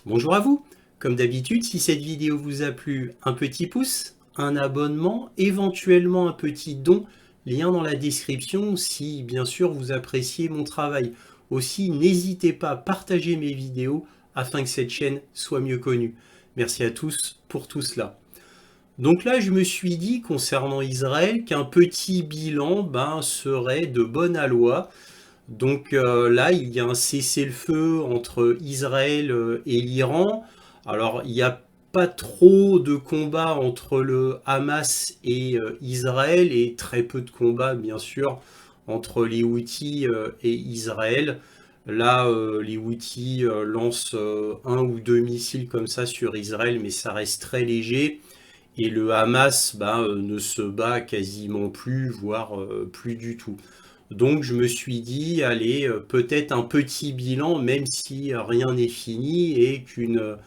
Bonjour à vous. Comme d'habitude, si cette vidéo vous a plu, un petit pouce, un abonnement, éventuellement un petit don, lien dans la description si bien sûr vous appréciez mon travail. Aussi, n'hésitez pas à partager mes vidéos afin que cette chaîne soit mieux connue. Merci à tous pour tout cela. Donc là, je me suis dit concernant Israël qu'un petit bilan serait de bonne aloi. Donc là, il y a un cessez-le-feu entre Israël et l'Iran. Alors, il n'y a pas trop de combats entre le Hamas et Israël et très peu de combats, bien sûr, entre les Houthis et Israël. Là, les Houthis lancent un ou deux missiles comme ça sur Israël, mais ça reste très léger. Et le Hamas ne se bat quasiment plus, voire plus du tout. Donc je me suis dit, allez, peut-être un petit bilan, même si rien n'est fini et qu'une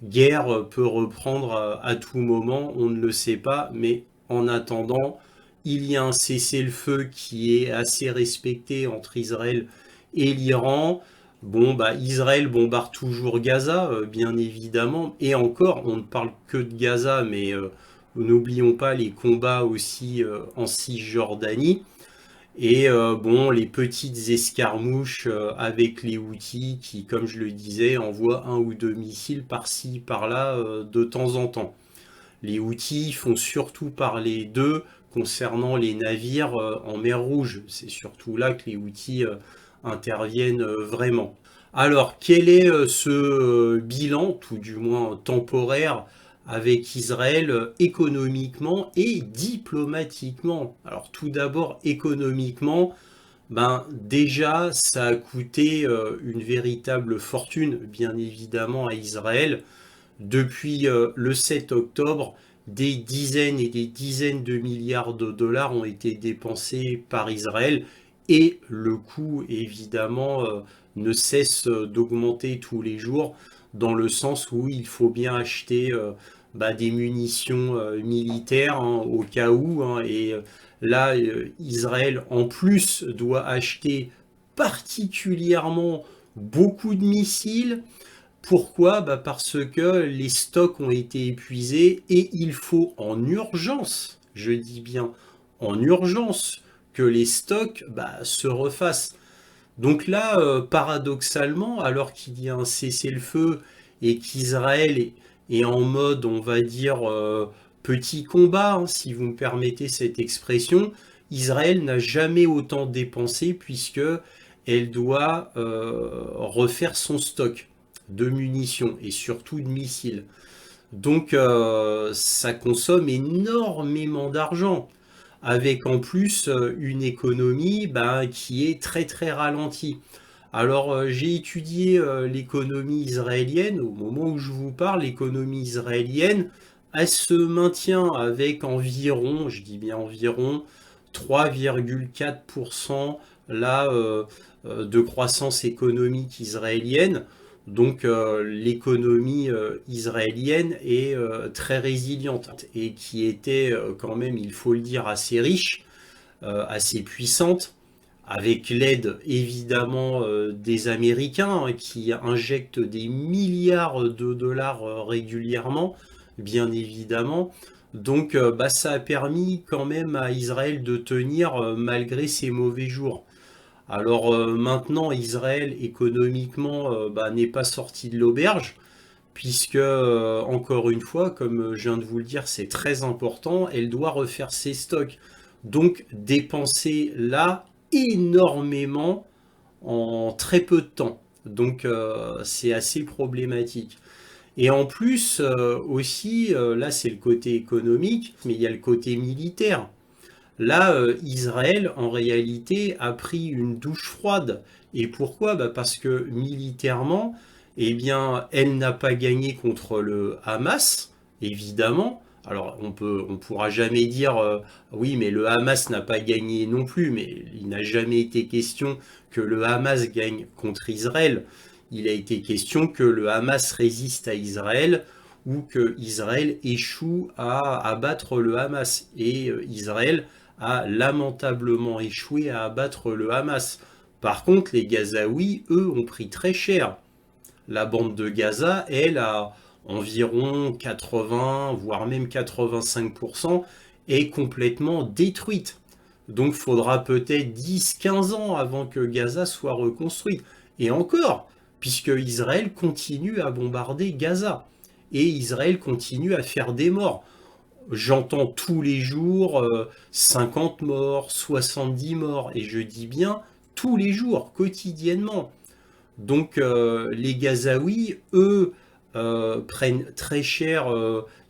guerre peut reprendre à tout moment, on ne le sait pas, mais en attendant, il y a un cessez-le-feu qui est assez respecté entre Israël et l'Iran. Bon, Israël bombarde toujours Gaza, bien évidemment, et encore, on ne parle que de Gaza, mais n'oublions pas les combats aussi en Cisjordanie. Et bon, les petites escarmouches avec les Houthis qui, comme je le disais, envoient un ou deux missiles par-ci, par-là de temps en temps. Les Houthis font surtout parler d'eux concernant les navires en mer Rouge. C'est surtout là que les Houthis interviennent vraiment. Alors, quel est ce bilan, tout du moins temporaire, avec Israël économiquement et diplomatiquement? Alors, tout d'abord, économiquement, déjà, ça a coûté une véritable fortune, bien évidemment, à Israël. Depuis le 7 octobre, des dizaines et des dizaines de milliards de dollars ont été dépensés par Israël et le coût, évidemment, ne cesse d'augmenter tous les jours dans le sens où il faut bien acheter des munitions militaires au cas où. Et là, Israël, en plus, doit acheter particulièrement beaucoup de missiles. Pourquoi? Parce que les stocks ont été épuisés et il faut en urgence, je dis bien en urgence, que les stocks se refassent. Donc là, paradoxalement, alors qu'il y a un cessez-le-feu et qu'Israël est en mode, on va dire, petit combat, hein, si vous me permettez cette expression, Israël n'a jamais autant dépensé puisque elle doit refaire son stock de munitions et surtout de missiles. Donc ça consomme énormément d'argent, avec en plus une économie qui est très très ralentie. Alors j'ai étudié l'économie israélienne, au moment où je vous parle, l'économie israélienne, elle se maintient avec environ, je dis bien environ, 3,4% là, de croissance économique israélienne. Donc l'économie israélienne est très résiliente et qui était quand même, il faut le dire, assez riche, assez puissante, avec l'aide évidemment des Américains qui injectent des milliards de dollars régulièrement, bien évidemment. Donc ça a permis quand même à Israël de tenir malgré ses mauvais jours. Alors maintenant, Israël économiquement n'est pas sorti de l'auberge, puisque encore une fois, comme je viens de vous le dire, c'est très important, elle doit refaire ses stocks. Donc dépenser là énormément en très peu de temps. Donc c'est assez problématique. Et en plus aussi, là c'est le côté économique, mais il y a le côté militaire. Là, Israël, en réalité, a pris une douche froide. Et pourquoi? Parce que militairement, eh bien, elle n'a pas gagné contre le Hamas, évidemment. Alors, on pourra jamais dire, oui, mais le Hamas n'a pas gagné non plus, mais il n'a jamais été question que le Hamas gagne contre Israël. Il a été question que le Hamas résiste à Israël ou que Israël échoue à abattre le Hamas. Et Israël a lamentablement échoué à abattre le Hamas. Par contre, les Gazaouis, eux, ont pris très cher. La bande de Gaza, elle, a environ 80, voire même 85%, est complètement détruite. Donc, il faudra peut-être 10-15 ans avant que Gaza soit reconstruite. Et encore, puisque Israël continue à bombarder Gaza. Et Israël continue à faire des morts. J'entends tous les jours 50 morts, 70 morts, et je dis bien tous les jours, quotidiennement. Donc les Gazaouis, eux, prennent très cher,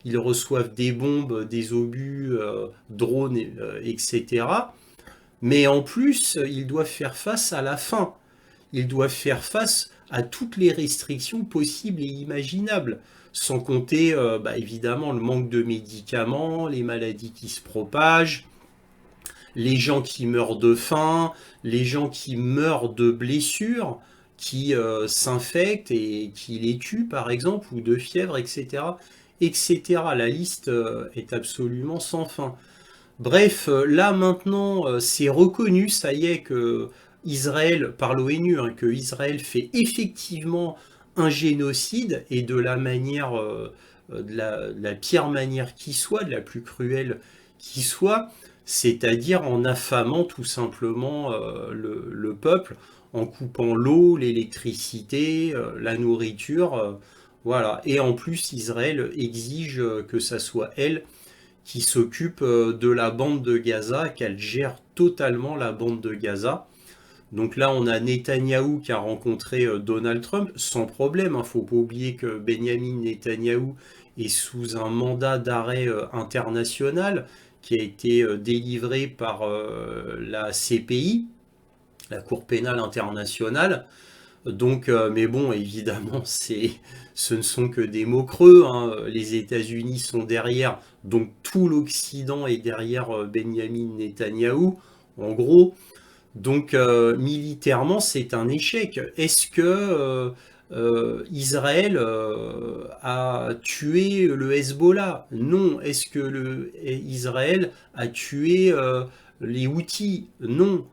ils reçoivent des bombes, des obus, drones, etc. Mais en plus, ils doivent faire face à la faim. Ils doivent faire face à toutes les restrictions possibles et imaginables, sans compter évidemment le manque de médicaments, les maladies qui se propagent, les gens qui meurent de faim, les gens qui meurent de blessures, qui s'infectent et qui les tuent par exemple, ou de fièvre, etc. etc. La liste est absolument sans fin. Bref, là maintenant, c'est reconnu, ça y est, que Israël, par l'ONU, hein, que Israël fait effectivement un génocide et de la manière, de la pire manière qui soit, de la plus cruelle qui soit, c'est-à-dire en affamant tout simplement le peuple, en coupant l'eau, l'électricité, la nourriture, voilà. Et en plus, Israël exige que ça soit elle qui s'occupe de la bande de Gaza, qu'elle gère totalement la bande de Gaza. Donc là, on a Netanyahou qui a rencontré Donald Trump sans problème. Il ne faut pas oublier que Benjamin Netanyahou est sous un mandat d'arrêt international qui a été délivré par la CPI, la Cour pénale internationale. Donc, mais bon, évidemment, ce ne sont que des mots creux, hein. Les États-Unis sont derrière, donc tout l'Occident est derrière Benjamin Netanyahou, en gros. Donc, militairement, c'est un échec. Est-ce que Israël a tué le Hezbollah? Non. Est-ce que Israël a tué les Houthis? Non.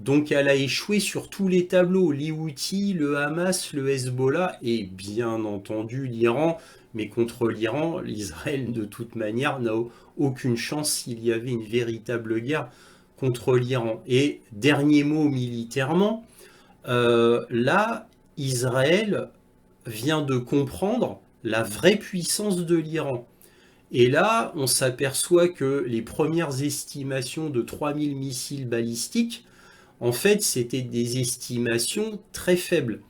Donc elle a échoué sur tous les tableaux, les Houthis, le Hamas, le Hezbollah et bien entendu l'Iran. Mais contre l'Iran, l'Israël de toute manière n'a aucune chance s'il y avait une véritable guerre contre l'Iran. Et dernier mot militairement, là, Israël vient de comprendre la vraie puissance de l'Iran. Et là, on s'aperçoit que les premières estimations de 3000 missiles balistiques, en fait, c'était des estimations très faibles.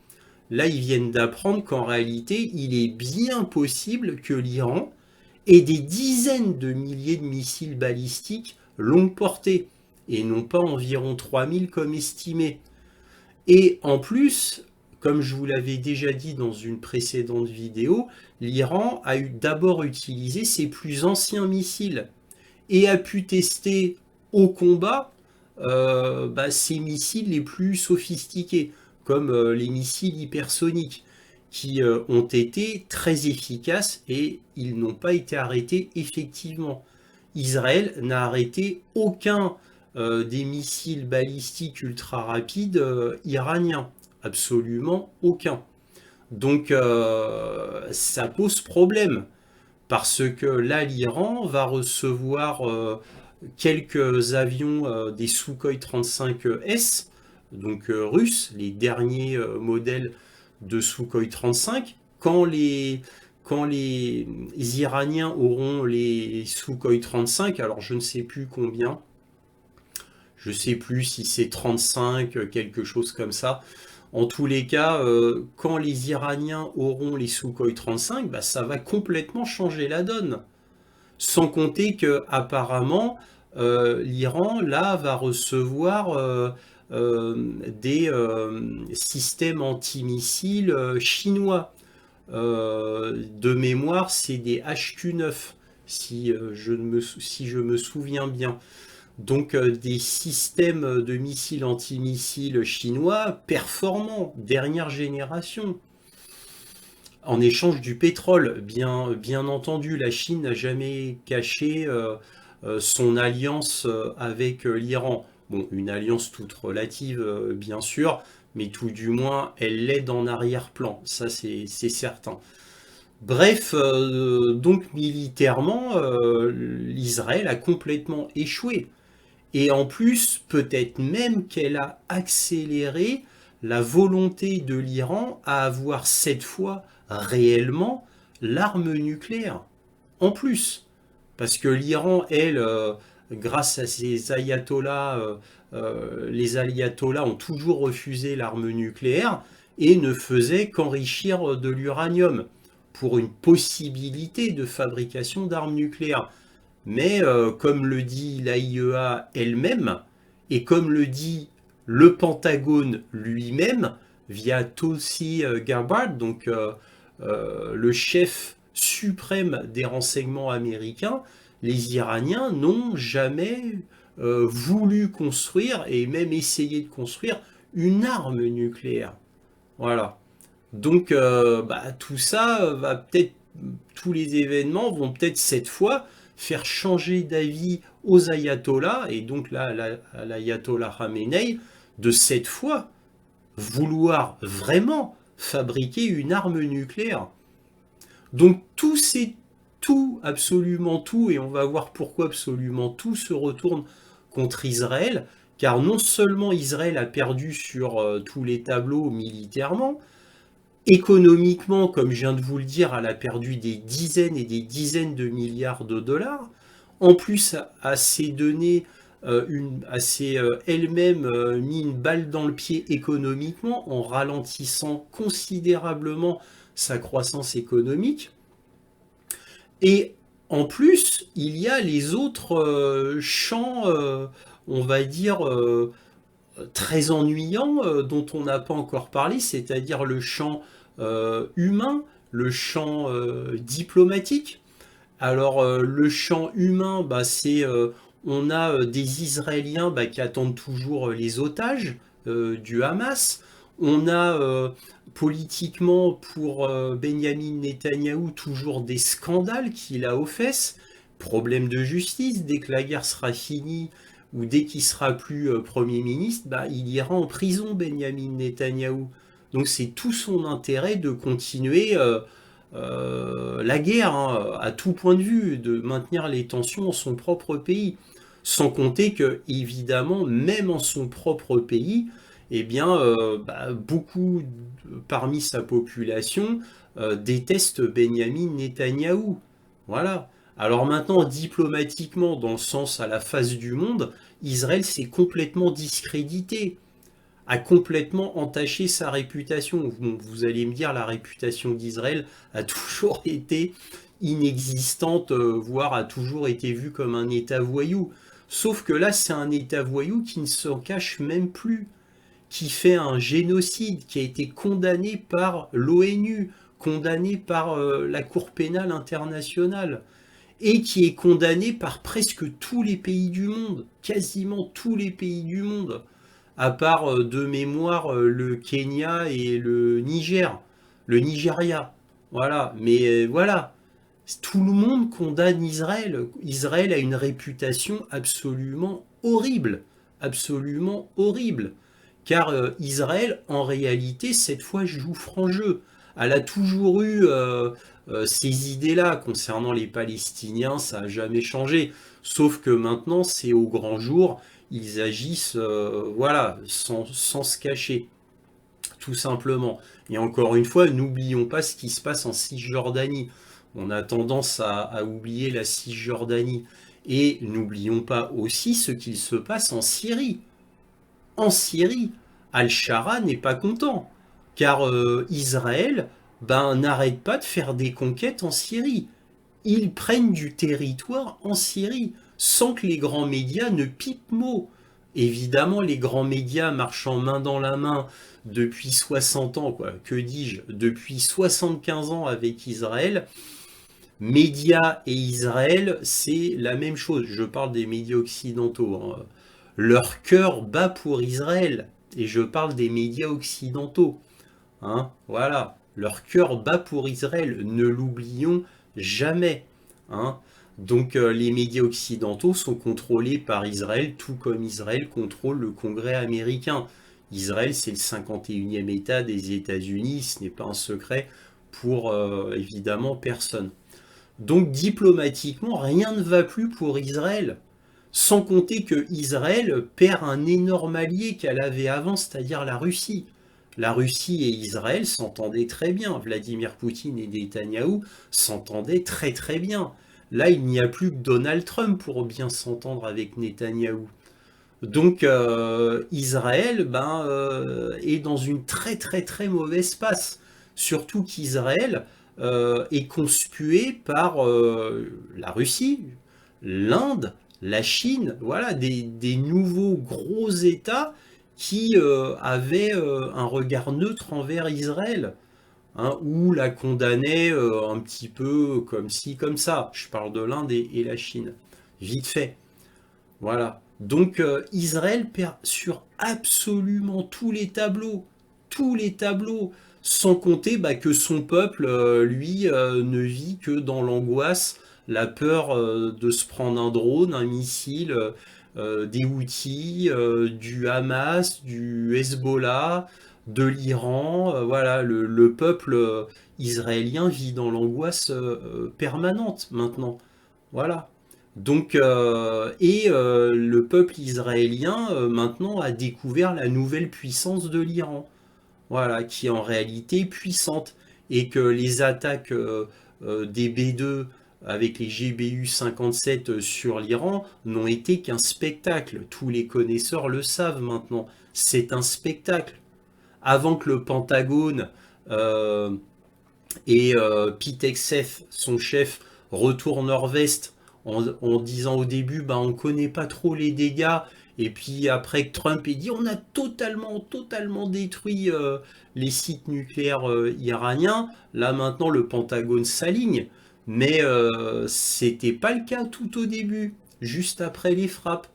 Là, ils viennent d'apprendre qu'en réalité, il est bien possible que l'Iran ait des dizaines de milliers de missiles balistiques longue portée, et non pas environ 3000 comme estimé. Et en plus, comme je vous l'avais déjà dit dans une précédente vidéo, l'Iran a d'abord utilisé ses plus anciens missiles et a pu tester au combat ces missiles les plus sophistiqués, comme les missiles hypersoniques, qui ont été très efficaces et ils n'ont pas été arrêtés effectivement. Israël n'a arrêté aucun des missiles balistiques ultra rapides iraniens, absolument aucun. Donc ça pose problème parce que là l'Iran va recevoir quelques avions des Sukhoi 35S, donc russes, les derniers modèles de Sukhoi 35. Quand les Iraniens auront les Sukhoi 35, alors je ne sais plus combien, je ne sais plus si c'est 35, quelque chose comme ça. En tous les cas, quand les Iraniens auront les Sukhoi 35, bah, ça va complètement changer la donne. Sans compter que apparemment l'Iran là va recevoir des systèmes antimissiles chinois. De mémoire, c'est des HQ9 si si je me souviens bien. Donc des systèmes de missiles antimissiles chinois performants, dernière génération. En échange du pétrole, bien entendu, la Chine n'a jamais caché son alliance avec l'Iran. Bon, une alliance toute relative, bien sûr, mais tout du moins, elle l'aide en arrière-plan, ça c'est certain. Bref, donc militairement, l'Israël a complètement échoué. Et en plus, peut-être même qu'elle a accéléré la volonté de l'Iran à avoir cette fois réellement l'arme nucléaire. En plus, parce que l'Iran, elle, grâce à ses ayatollahs, les ayatollahs ont toujours refusé l'arme nucléaire et ne faisaient qu'enrichir de l'uranium pour une possibilité de fabrication d'armes nucléaires. Mais comme le dit l'AIEA elle-même, et comme le dit le Pentagone lui-même, via Tulsi Gabbard, donc le chef suprême des renseignements américains, les Iraniens n'ont jamais voulu construire et même essayé de construire une arme nucléaire. Voilà. Donc tout ça va peut-être, tous les événements vont peut-être cette fois faire changer d'avis aux ayatollahs, et donc là, à l'ayatollah Khamenei, de cette fois vouloir vraiment fabriquer une arme nucléaire. Donc tout, absolument tout, et on va voir pourquoi absolument tout se retourne contre Israël, car non seulement Israël a perdu sur tous les tableaux militairement, économiquement, comme je viens de vous le dire, elle a perdu des dizaines et des dizaines de milliards de dollars. En plus, à s'est donné elle-même mis une balle dans le pied économiquement en ralentissant considérablement sa croissance économique. Et en plus, il y a les autres champs, on va dire, très ennuyants, dont on n'a pas encore parlé, c'est-à-dire le champ humain, le champ diplomatique. Alors, le champ humain, on a des Israéliens qui attendent toujours les otages du Hamas. On a politiquement pour Benjamin Netanyahou toujours des scandales qu'il a aux fesses. Problème de justice, dès que la guerre sera finie ou dès qu'il sera plus Premier ministre, il ira en prison, Benjamin Netanyahou. Donc c'est tout son intérêt de continuer la guerre, hein, à tout point de vue, de maintenir les tensions dans son propre pays. Sans compter que, évidemment, même en son propre pays, eh bien, beaucoup parmi sa population détestent Benjamin Netanyahou. Voilà. Alors maintenant, diplomatiquement, dans le sens à la face du monde, Israël s'est complètement discrédité, a complètement entaché sa réputation. Vous allez me dire, la réputation d'Israël a toujours été inexistante, voire a toujours été vue comme un État voyou. Sauf que là, c'est un État voyou qui ne s'en cache même plus, qui fait un génocide, qui a été condamné par l'ONU, condamné par la Cour pénale internationale, et qui est condamné par presque tous les pays du monde, quasiment tous les pays du monde, à part de mémoire le Kenya et le Niger, le Nigeria. Voilà, mais voilà, tout le monde condamne Israël. Israël a une réputation absolument horrible, absolument horrible. Car Israël, en réalité, cette fois, joue franc jeu. Elle a toujours eu ces idées-là concernant les Palestiniens, ça n'a jamais changé. Sauf que maintenant, c'est au grand jour, ils agissent voilà, sans se cacher, tout simplement. Et encore une fois, n'oublions pas ce qui se passe en Cisjordanie. On a tendance à oublier la Cisjordanie. Et n'oublions pas aussi ce qu'il se passe en Syrie. En Syrie, Al-Shara n'est pas content, car Israël n'arrête pas de faire des conquêtes en Syrie. Ils prennent du territoire en Syrie, sans que les grands médias ne pipent mot. Évidemment, les grands médias marchant main dans la main depuis 60 ans, quoi, que dis-je, depuis 75 ans avec Israël, médias et Israël, c'est la même chose. Je parle des médias occidentaux, hein. Leur cœur bat pour Israël. Et je parle des médias occidentaux, hein. Voilà. Leur cœur bat pour Israël. Ne l'oublions jamais, hein. Donc les médias occidentaux sont contrôlés par Israël, tout comme Israël contrôle le Congrès américain. Israël, c'est le 51e État des États-Unis, ce n'est pas un secret pour évidemment personne. Donc diplomatiquement, rien ne va plus pour Israël. Sans compter que Israël perd un énorme allié qu'elle avait avant, c'est-à-dire la Russie. La Russie et Israël s'entendaient très bien. Vladimir Poutine et Netanyahou s'entendaient très très bien. Là, il n'y a plus que Donald Trump pour bien s'entendre avec Netanyahou. Donc Israël est dans une très très très mauvaise passe. Surtout qu'Israël est conspué par la Russie, l'Inde, la Chine, voilà, des nouveaux gros États qui avaient un regard neutre envers Israël, hein, ou la condamnaient un petit peu comme ci, comme ça. Je parle de l'Inde et la Chine, vite fait. Voilà. Donc Israël perd sur absolument tous les tableaux, sans compter que son peuple, lui, ne vit que dans l'angoisse, la peur de se prendre un drone, un missile, des Houthis, du Hamas, du Hezbollah, de l'Iran. Voilà, le peuple israélien vit dans l'angoisse permanente maintenant. Voilà. Donc, le peuple israélien maintenant a découvert la nouvelle puissance de l'Iran, voilà, qui est en réalité puissante, et que les attaques des B2 avec les GBU 57 sur l'Iran n'ont été qu'un spectacle. Tous les connaisseurs le savent maintenant, c'est un spectacle. Avant que le Pentagone et Pete Hegseth, son chef, retourne nord-vest en disant au début, on ne connaît pas trop les dégâts, et puis après que Trump ait dit, on a totalement détruit les sites nucléaires iraniens, là maintenant le Pentagone s'aligne, mais c'était pas le cas tout au début, juste après les frappes,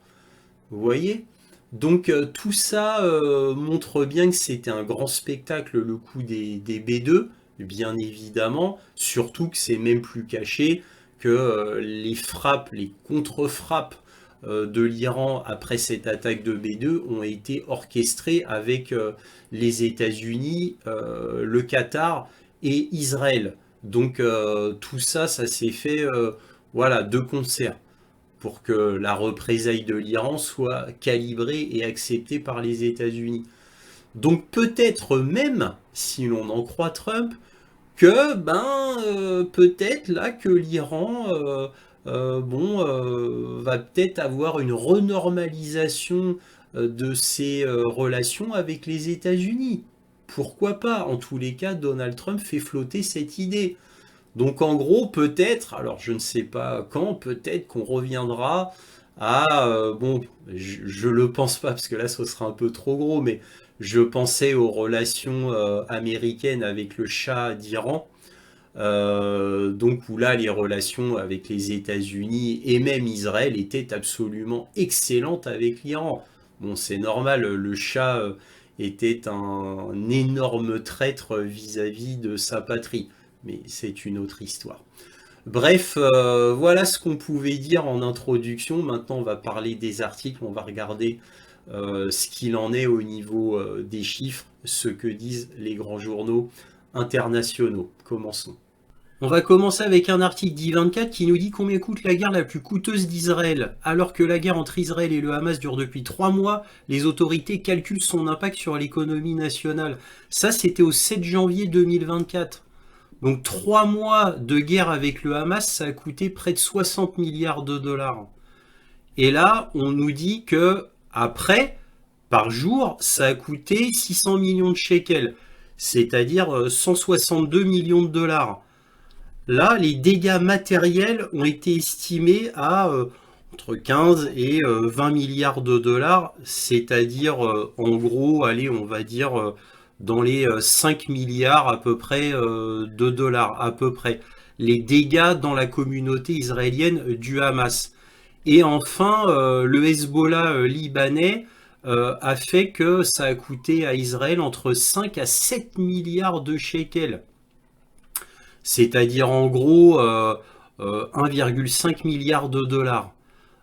vous voyez. Donc tout ça montre bien que c'était un grand spectacle, le coup des B2, bien évidemment, surtout que c'est même plus caché que les frappes, les contre-frappes de l'Iran après cette attaque de B2 ont été orchestrées avec les États-Unis, le Qatar et Israël. Donc tout ça, ça s'est fait voilà, de concert pour que la représaille de l'Iran soit calibrée et acceptée par les États-Unis. Donc peut-être même, si l'on en croit Trump, que peut-être là que l'Iran va peut-être avoir une renormalisation de ses relations avec les États-Unis. Pourquoi pas? En tous les cas, Donald Trump fait flotter cette idée. Donc en gros, peut-être, alors je ne sais pas quand, peut-être qu'on reviendra à, je le pense pas parce que là ce sera un peu trop gros, mais je pensais aux relations américaines avec le Shah d'Iran, donc où là les relations avec les États-Unis et même Israël étaient absolument excellentes avec l'Iran. Bon, c'est normal, le Shah était un énorme traître vis-à-vis de sa patrie, mais c'est une autre histoire. Bref, voilà ce qu'on pouvait dire en introduction. Maintenant, on va parler des articles, on va regarder ce qu'il en est au niveau des chiffres, ce que disent les grands journaux internationaux. Commençons. On va commencer avec un article d'I24 qui nous dit combien coûte la guerre la plus coûteuse d'Israël. Alors que la guerre entre Israël et le Hamas dure depuis 3 mois, les autorités calculent son impact sur l'économie nationale. Ça, c'était au 7 janvier 2024. Donc 3 mois de guerre avec le Hamas, ça a coûté près de 60 milliards de dollars. Et là, on nous dit que après, par jour, ça a coûté 600 millions de shekels, c'est-à-dire 162 millions de dollars. Là, les dégâts matériels ont été estimés à entre 15 et 20 milliards de dollars, c'est-à-dire en gros, allez, on va dire dans les 5 milliards à peu près de dollars, à peu près. Les dégâts dans la communauté israélienne du Hamas. Et enfin, le Hezbollah libanais a fait que ça a coûté à Israël entre 5 à 7 milliards de shekels. C'est-à-dire en gros 1,5 milliard de dollars.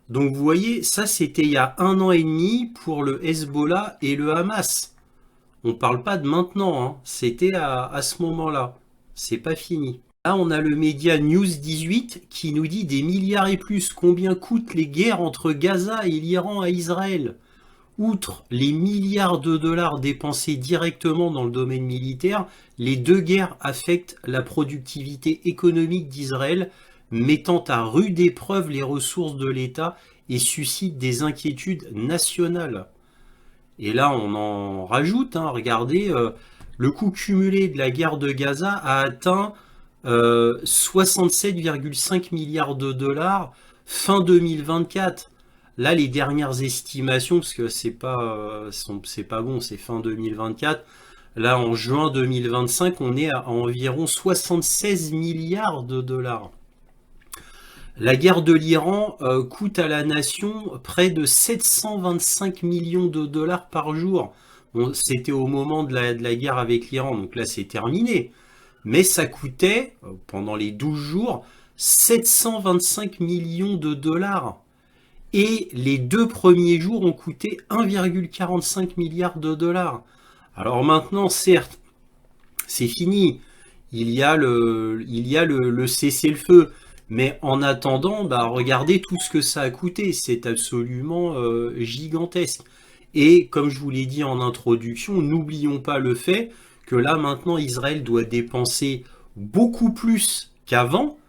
Donc vous voyez, ça c'était il y a 1 an et demi pour le Hezbollah et le Hamas. On parle pas de maintenant, hein. C'était à ce moment-là. C'est pas fini. Là, on a le média News 18 qui nous dit des milliards et plus. Combien coûtent les guerres entre Gaza et l'Iran à Israël? Outre les milliards de dollars dépensés directement dans le domaine militaire, les deux guerres affectent la productivité économique d'Israël, mettant à rude épreuve les ressources de l'État et suscitent des inquiétudes nationales. Et là, on en rajoute, hein, regardez, le coût cumulé de la guerre de Gaza a atteint 67,5 milliards de dollars fin 2024. Là, les dernières estimations, parce que c'est pas bon, c'est fin 2024. Là, en juin 2025, on est à environ 76 milliards de dollars. La guerre de l'Iran coûte à la nation près de 725 millions de dollars par jour. Bon, c'était au moment de la guerre avec l'Iran, donc là c'est terminé. Mais ça coûtait, pendant les 12 jours, 725 millions de dollars. Et les 2 premiers jours ont coûté 1,45 milliard de dollars. Alors maintenant, certes, c'est fini. Il y a le cessez-le-feu. Mais en attendant, bah, regardez tout ce que ça a coûté. C'est absolument gigantesque. Et comme je vous l'ai dit en introduction, n'oublions pas le fait que là maintenant Israël doit dépenser beaucoup plus qu'avant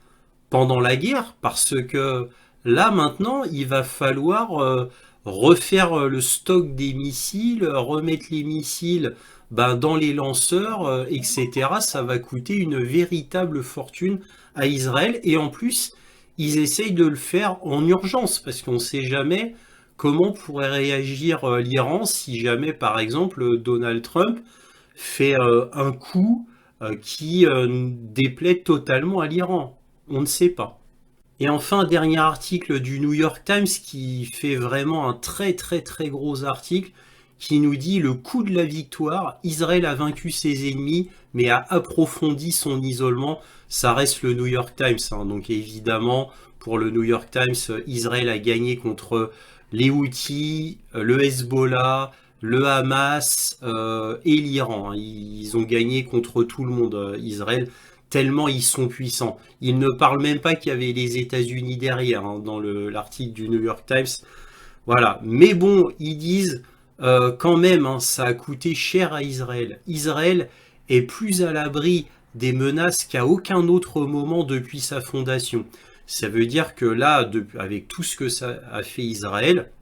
pendant la guerre, parce que là maintenant il va falloir refaire le stock des missiles, remettre les missiles dans les lanceurs, etc. Ça va coûter une véritable fortune à Israël, et en plus ils essayent de le faire en urgence parce qu'on ne sait jamais comment pourrait réagir l'Iran si jamais par exemple Donald Trump fait un coup qui déplaît totalement à l'Iran. On ne sait pas. Et enfin, un dernier article du New York Times qui fait vraiment un très très très gros article qui nous dit le coup de la victoire, Israël a vaincu ses ennemis mais a approfondi son isolement. Ça reste le New York Times, hein. Donc évidemment, pour le New York Times, Israël a gagné contre les Houthis, le Hezbollah, le Hamas et l'Iran. Ils ont gagné contre tout le monde, Israël, tellement ils sont puissants. Ils ne parlent même pas qu'il y avait les États-Unis derrière, hein, dans l'article du New York Times. Voilà. Mais bon, ils disent quand même, hein, ça a coûté cher à Israël. Israël est plus à l'abri des menaces qu'à aucun autre moment depuis sa fondation. Ça veut dire que là, avec tout ce que ça a fait Israël,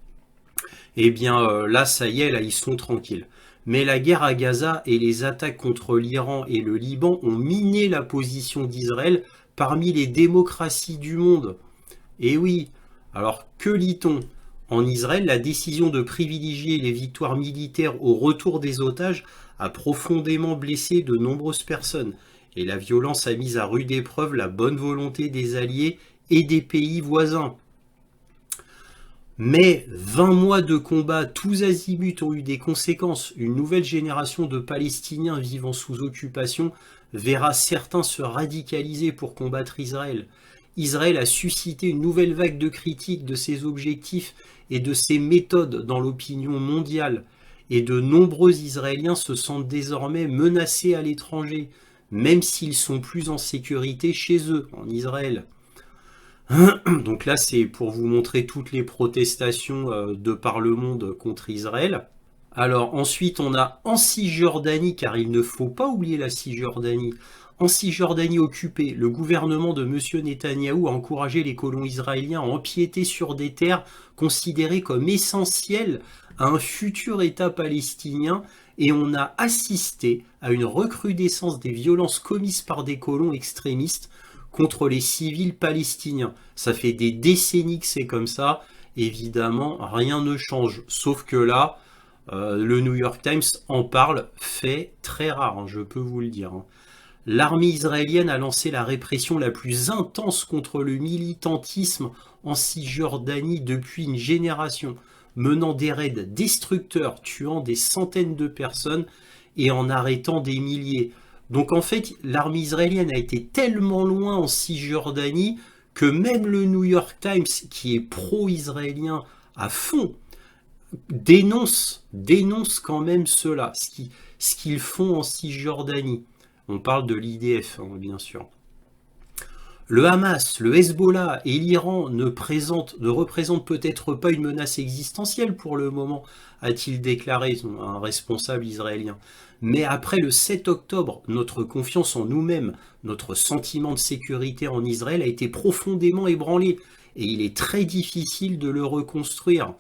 eh bien là, ça y est, là, ils sont tranquilles. Mais la guerre à Gaza et les attaques contre l'Iran et le Liban ont miné la position d'Israël parmi les démocraties du monde. Et oui, alors que lit-on? En Israël, la décision de privilégier les victoires militaires au retour des otages a profondément blessé de nombreuses personnes. Et la violence a mis à rude épreuve la bonne volonté des alliés et des pays voisins. Mais 20 mois de combat tous azimuts ont eu des conséquences. Une nouvelle génération de Palestiniens vivant sous occupation verra certains se radicaliser pour combattre Israël. Israël a suscité une nouvelle vague de critiques de ses objectifs et de ses méthodes dans l'opinion mondiale. Et de nombreux Israéliens se sentent désormais menacés à l'étranger, même s'ils sont plus en sécurité chez eux, en Israël. Donc là, c'est pour vous montrer toutes les protestations de par le monde contre Israël. Alors ensuite, on a en Cisjordanie, car il ne faut pas oublier la Cisjordanie. En Cisjordanie occupée, le gouvernement de M. Netanyahou a encouragé les colons israéliens à empiéter sur des terres considérées comme essentielles à un futur État palestinien, et on a assisté à une recrudescence des violences commises par des colons extrémistes contre les civils palestiniens. Ça fait des décennies que c'est comme ça. Évidemment, rien ne change. Sauf que là, le New York Times en parle, fait très rare, hein, je peux vous le dire. Hein. L'armée israélienne a lancé la répression la plus intense contre le militantisme en Cisjordanie depuis une génération, menant des raids destructeurs, tuant des centaines de personnes et en arrêtant des milliers. Donc en fait, l'armée israélienne a été tellement loin en Cisjordanie que même le New York Times, qui est pro-israélien à fond, dénonce quand même cela. ce qu'ils font en Cisjordanie. On parle de l'IDF, hein, bien sûr. Le Hamas, le Hezbollah et l'Iran ne représentent peut-être pas une menace existentielle pour le moment, a-t-il déclaré un responsable israélien. Mais après le 7 octobre, notre confiance en nous-mêmes, notre sentiment de sécurité en Israël a été profondément ébranlé et il est très difficile de le reconstruire.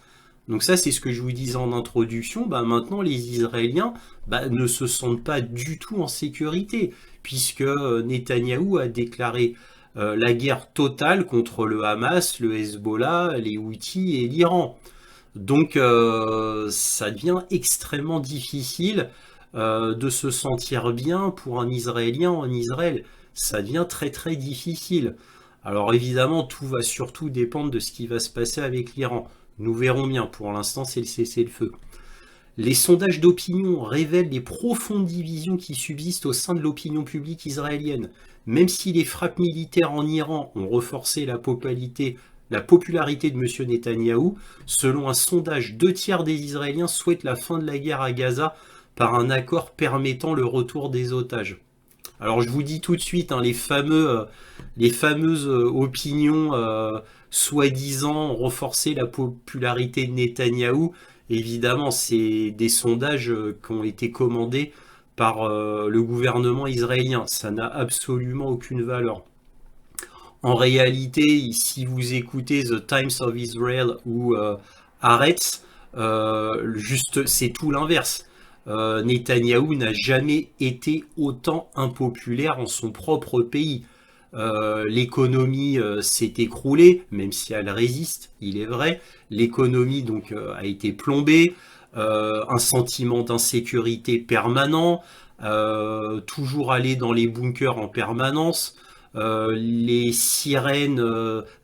Donc ça, c'est ce que je vous disais en introduction. Maintenant, les Israéliens ne se sentent pas du tout en sécurité, puisque Netanyahou a déclaré la guerre totale contre le Hamas, le Hezbollah, les Houthis et l'Iran. Donc ça devient extrêmement difficile de se sentir bien pour un Israélien en Israël. Ça devient très très difficile. Alors évidemment, tout va surtout dépendre de ce qui va se passer avec l'Iran. Nous verrons bien, pour l'instant c'est le cessez-le-feu. Les sondages d'opinion révèlent les profondes divisions qui subsistent au sein de l'opinion publique israélienne. Même si les frappes militaires en Iran ont renforcé la popularité de M. Netanyahou, selon un sondage, 2 tiers des Israéliens souhaitent la fin de la guerre à Gaza par un accord permettant le retour des otages. Alors je vous dis tout de suite, hein, les fameuses opinions soi-disant renforcer la popularité de Netanyahou, évidemment c'est des sondages qui ont été commandés par le gouvernement israélien. Ça n'a absolument aucune valeur. En réalité, si vous écoutez The Times of Israel ou Haaretz, juste c'est tout l'inverse. Netanyahou n'a jamais été autant impopulaire en son propre pays. L'économie s'est écroulée, même si elle résiste, il est vrai. L'économie donc a été plombée, un sentiment d'insécurité permanent, toujours aller dans les bunkers en permanence. Les sirènes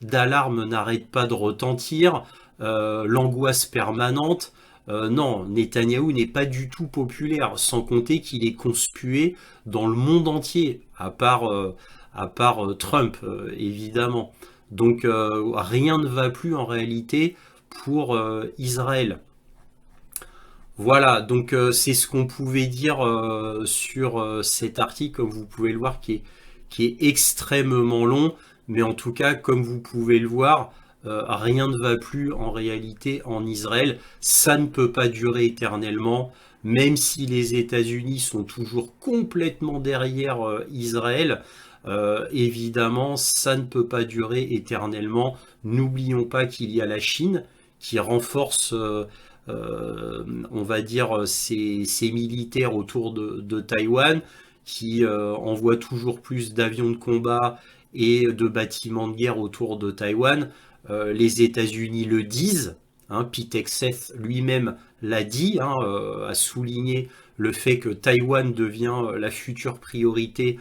d'alarme n'arrêtent pas de retentir, l'angoisse permanente. Non, Netanyahou n'est pas du tout populaire, sans compter qu'il est conspué dans le monde entier, à part Trump, évidemment. Donc rien ne va plus en réalité pour Israël. Voilà, donc c'est ce qu'on pouvait dire sur cet article, comme vous pouvez le voir, qui est extrêmement long, mais en tout cas, comme vous pouvez le voir, rien ne va plus en réalité en Israël. Ça ne peut pas durer éternellement, même si les États-Unis sont toujours complètement derrière Israël. Évidemment, ça ne peut pas durer éternellement. N'oublions pas qu'il y a la Chine qui renforce, on va dire, ses militaires autour de Taïwan, qui envoie toujours plus d'avions de combat et de bâtiments de guerre autour de Taïwan. Les États-Unis le disent, hein, Pete Hegseth lui-même l'a dit, hein, a souligné le fait que Taïwan devient la future priorité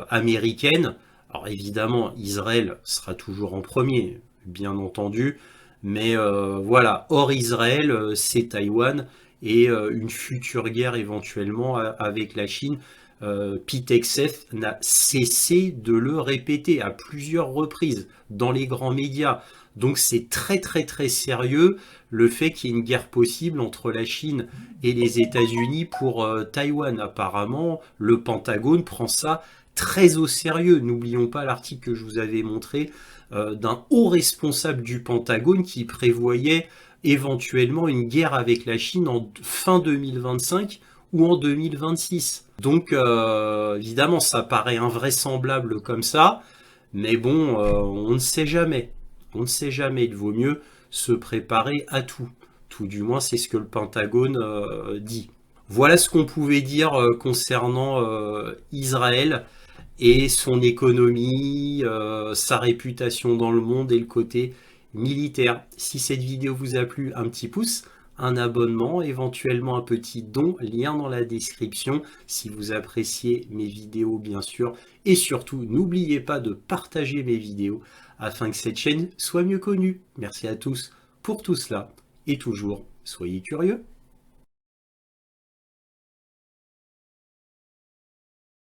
américaine. Alors évidemment, Israël sera toujours en premier, bien entendu, mais voilà, hors Israël, c'est Taïwan et une future guerre éventuellement avec la Chine. Pete Hegseth n'a cessé de le répéter à plusieurs reprises dans les grands médias. Donc c'est très très très sérieux le fait qu'il y ait une guerre possible entre la Chine et les États-Unis pour Taïwan. Apparemment, le Pentagone prend ça très au sérieux. N'oublions pas l'article que je vous avais montré d'un haut responsable du Pentagone qui prévoyait éventuellement une guerre avec la Chine en fin 2025 ou en 2026. Donc évidemment ça paraît invraisemblable comme ça, mais bon, on ne sait jamais. On ne sait jamais, il vaut mieux se préparer à tout. Tout du moins c'est ce que le Pentagone dit. Voilà ce qu'on pouvait dire concernant Israël et son économie, sa réputation dans le monde et le côté militaire. Si cette vidéo vous a plu, un petit pouce, un abonnement, éventuellement un petit don, lien dans la description si vous appréciez mes vidéos bien sûr. Et surtout, n'oubliez pas de partager mes vidéos afin que cette chaîne soit mieux connue. Merci à tous pour tout cela et toujours, soyez curieux.